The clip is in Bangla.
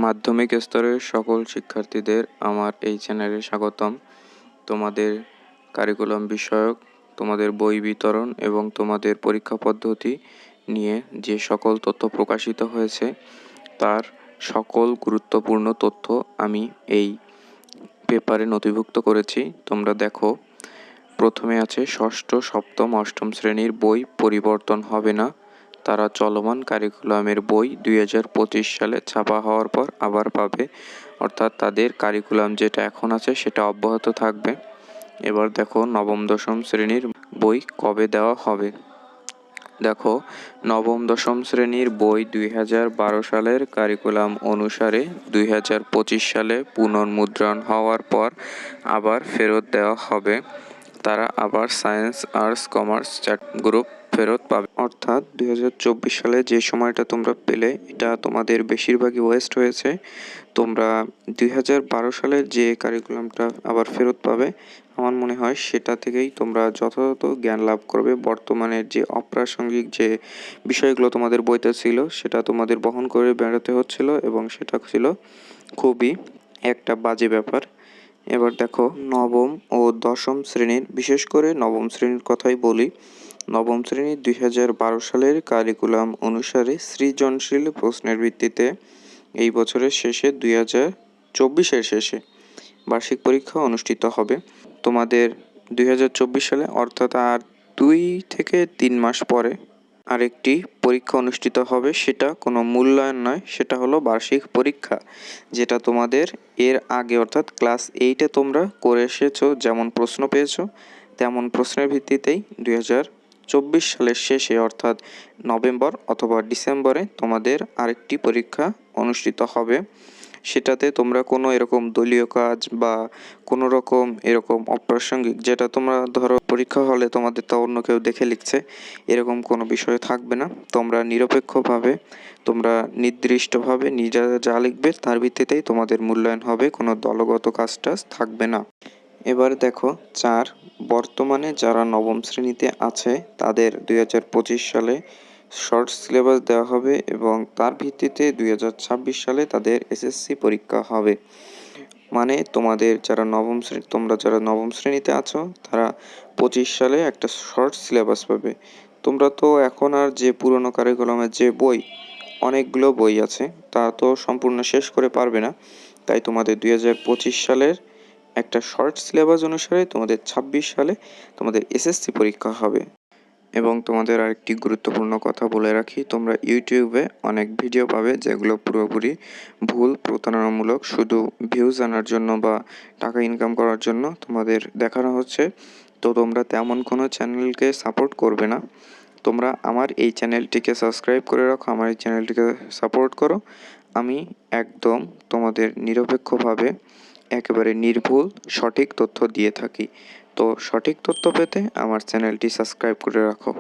মাধ্যমিক স্তরের সকল শিক্ষার্থীদের আমার এই চ্যানেলে স্বাগতম। তোমাদের কারিকুলাম বিষয়ক তোমাদের বই বিতরণ এবং তোমাদের পরীক্ষা পদ্ধতি নিয়ে যে সকল তথ্য প্রকাশিত হয়েছে তার সকল গুরুত্বপূর্ণ তথ্য আমি এই পেপারে নথিভুক্ত করেছি। তোমরা দেখো, প্রথমে আছে ষষ্ঠ, সপ্তম, অষ্টম শ্রেণীর বই পরিবর্তন হবে না। তারা চলমান কারিকুলামের বই 2025 সালে ছাপা হওয়ার পর আবার পাবে, অর্থাৎ তাদের কারিকুলাম যেটা এখন আছে সেটা অব্যাহত থাকবে। এবার দেখো নবম দশম শ্রেণীর বই কবে দেওয়া হবে। দেখো, নবম দশম শ্রেণীর বই 2012 সালের কারিকুলাম অনুসারে 2025 সালে পুনর্মুদ্রণ হওয়ার পর আবার ফেরত দেওয়া হবে। তারা আবার সায়েন্স, আর্টস, কমার্স গ্রুপ ফেরত পাবে। অর্থাৎ 2024 সালে যে সময়টা তোমরা পেলে এটা তোমাদের বেশিরভাগই ওয়েস্ট হয়েছে। তোমরা 2012 সালের যে কারিকুলামটা আবার ফেরত পাবে, আমার মনে হয় সেটা থেকেই তোমরা যথাযথ জ্ঞান লাভ করবে। বর্তমানের যে অপ্রাসঙ্গিক যে বিষয়গুলো তোমাদের বইতে ছিল সেটা তোমাদের বহন করে বেড়াতে হচ্ছিল এবং সেটা ছিল খুবই একটা বাজে ব্যাপার। এবার দেখো নবম ও দশম শ্রেণীর, বিশেষ করে নবম শ্রেণীর কথাই বলি। নবম শ্রেণীর 2012 সালের কারিকুলাম অনুসারে সৃজনশীল প্রশ্নের ভিত্তিতে এই বছরের শেষে 2024-এর শেষে বার্ষিক পরীক্ষা অনুষ্ঠিত হবে। তোমাদের 2024 সালে, অর্থাৎ আর 2 থেকে 3 মাস পরে আরেকটি পরীক্ষা অনুষ্ঠিত হবে। সেটা কোনো মূল্যায়ন নয়, সেটা হলো বার্ষিক পরীক্ষা, যেটা তোমাদের এর আগে অর্থাৎ ক্লাস 8-এ তোমরা করে এসেছো। যেমন প্রশ্ন পেয়েছো তেমন প্রশ্নের ভিত্তিতেই 2024 সালের শেষে অর্থাৎ নভেম্বর অথবা ডিসেম্বরে তোমাদের আরেকটি পরীক্ষা অনুষ্ঠিত হবে। সেটাতে তোমরা কোনো এরকম দলীয় কাজ বা কোনো রকম এরকম অপ্রাসঙ্গিক, যেটা তোমরা ধরো পরীক্ষা হলে তোমাদের তা অন্য কেউ দেখে লিখছে, এরকম কোনো বিষয় থাকবে না। তোমরা নিরপেক্ষভাবে, তোমরা নির্দিষ্টভাবে নিজেরা যা লিখবে তার ভিত্তিতেই তোমাদের মূল্যায়ন হবে, কোনো দলগত কাজ টাজ থাকবে না। এবার দেখো 4, বর্তমানে যারা নবম শ্রেণীতে আছে তাদের 2025 সালে শর্ট সিলেবাস দেওয়া হবে এবং তার ভিত্তিতে 2026 সালে তাদের এসএসসি পরীক্ষা হবে। মানে তোমাদের যারা তোমরা যারা নবম শ্রেণীতে আছো তারা 25 সালে একটা শর্ট সিলেবাস পাবে। তোমরা তো এখন আর যে পুরনো কারিকুলামের যে বই, অনেকগুলো বই আছে, তা তো সম্পূর্ণ শেষ করে পারবে না। তাই তোমাদের 2025 সালের একটা শর্ট সিলেবাস অনুসারে তোমাদের 26 সালে তোমাদের এসএসসি পরীক্ষা হবে। এবং তোমাদের আরেকটি গুরুত্বপূর্ণ কথা বলে রাখি, তোমরা ইউটিউবে অনেক ভিডিও পাবে যেগুলো পুরোপুরি ভুল, প্রতারণামূলক, শুধু ভিউজ আনার জন্য বা টাকা ইনকাম করার জন্য তোমাদের দেখানো হচ্ছে। তো তোমরা তেমন কোনো চ্যানেলকে সাপোর্ট করবে না। তোমরা আমার এই চ্যানেলটিকে সাবস্ক্রাইব করে রাখো, আমার এই চ্যানেলটিকে সাপোর্ট করো। আমি একদম তোমাদের নিরপেক্ষভাবে একেবারে নির্ভুল সঠিক তথ্য দিয়ে থাকি। তো সঠিক তথ্য পেতে আমার চ্যানেলটি সাবস্ক্রাইব করে রাখো।